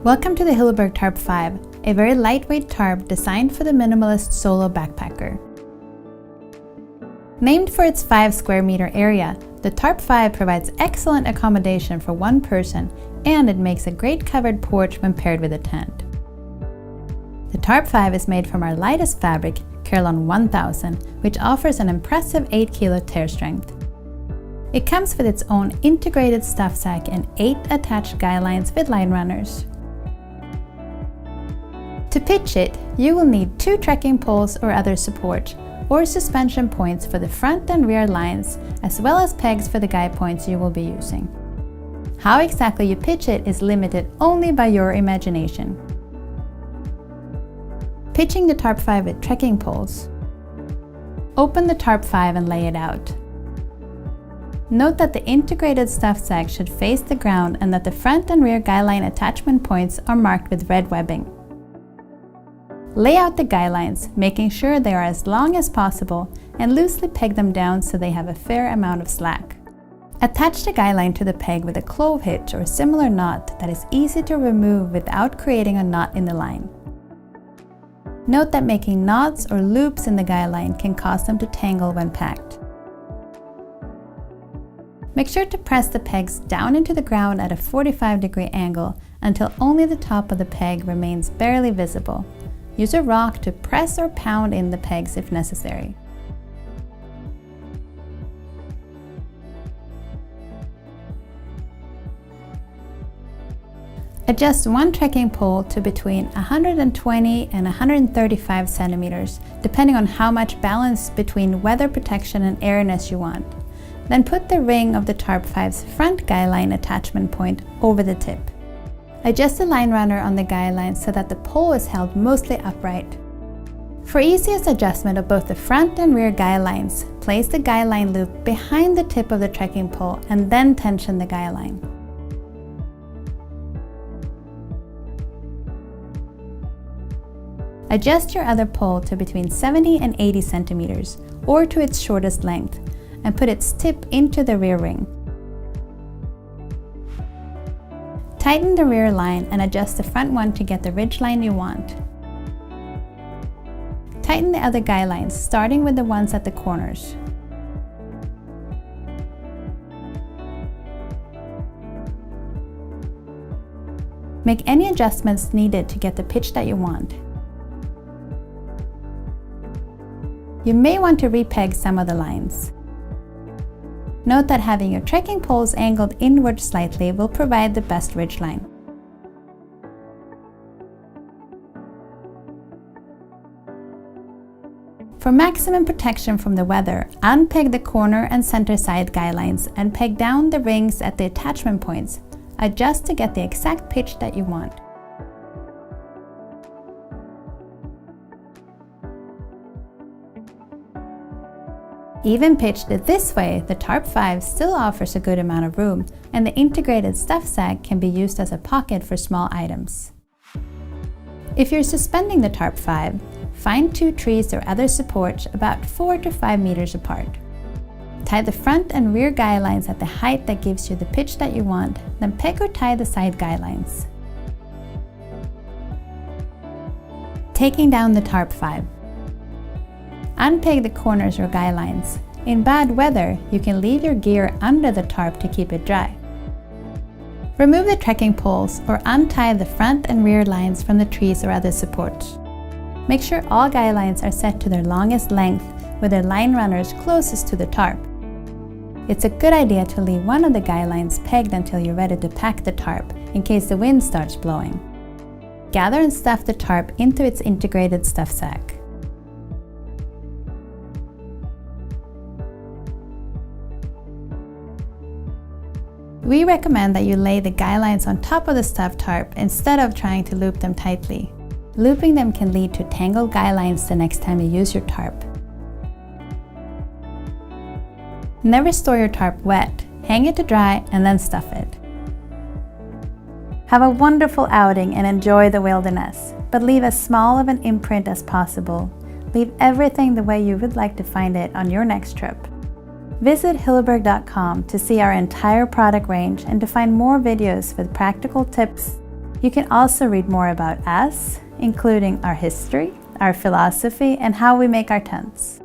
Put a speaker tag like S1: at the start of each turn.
S1: Welcome to the Hilleberg Tarp 5, a very lightweight tarp designed for the minimalist solo backpacker. Named for its 5 square meter area, the Tarp 5 provides excellent accommodation for one person, and it makes a great covered porch when paired with a tent. The Tarp 5 is made from our lightest fabric, Carolon 1000, which offers an impressive 8 kilo tear strength. It comes with its own integrated stuff sack and 8 attached guy lines with line runners. To pitch it, you will need 2 trekking poles or other support, or suspension points for the front and rear lines, as well as pegs for the guy points you will be using. How exactly you pitch it is limited only by your imagination. Pitching the Tarp 5 with trekking poles. Open the Tarp 5 and lay it out. Note that the integrated stuff sack should face the ground and that the front and rear guy line attachment points are marked with red webbing. Lay out the guy lines, making sure they are as long as possible, and loosely peg them down so they have a fair amount of slack. Attach the guy line to the peg with a clove hitch or similar knot that is easy to remove without creating a knot in the line. Note that making knots or loops in the guy line can cause them to tangle when packed. Make sure to press the pegs down into the ground at a 45-degree angle until only the top of the peg remains barely visible. Use a rock to press or pound in the pegs if necessary. Adjust one trekking pole to between 120 and 135 centimeters, depending on how much balance between weather protection and airiness you want. Then put the ring of the Tarp 5's front guy line attachment point over the tip. Adjust the line runner on the guy line so that the pole is held mostly upright. For easiest adjustment of both the front and rear guy lines, place the guy line loop behind the tip of the trekking pole and then tension the guy line. Adjust your other pole to between 70 and 80 centimeters, or to its shortest length, and put its tip into the rear ring. Tighten the rear line and adjust the front one to get the ridge line you want. Tighten the other guy lines, starting with the ones at the corners. Make any adjustments needed to get the pitch that you want. You may want to repeg some of the lines. Note that having your trekking poles angled inward slightly will provide the best ridge line. For maximum protection from the weather, unpeg the corner and center side guy lines and peg down the rings at the attachment points. Adjust to get the exact pitch that you want. Even pitched this way, the Tarp 5 still offers a good amount of room, and the integrated stuff sack can be used as a pocket for small items. If you're suspending the Tarp 5, find 2 trees or other supports about 4 to 5 meters apart. Tie the front and rear guy lines at the height that gives you the pitch that you want, then peg or tie the side guy lines. Taking down the Tarp 5. Unpeg the corners or guy lines. In bad weather, you can leave your gear under the tarp to keep it dry. Remove the trekking poles or untie the front and rear lines from the trees or other supports. Make sure all guy lines are set to their longest length with their line runners closest to the tarp. It's a good idea to leave one of the guy lines pegged until you're ready to pack the tarp in case the wind starts blowing. Gather and stuff the tarp into its integrated stuff sack. We recommend that you lay the guy lines on top of the stuffed tarp instead of trying to loop them tightly. Looping them can lead to tangled guy lines the next time you use your tarp. Never store your tarp wet. Hang it to dry and then stuff it. Have a wonderful outing and enjoy the wilderness, but leave as small of an imprint as possible. Leave everything the way you would like to find it on your next trip. Visit Hilleberg.com to see our entire product range and to find more videos with practical tips, You can also read more about us, including our history, our philosophy, and how we make our tents.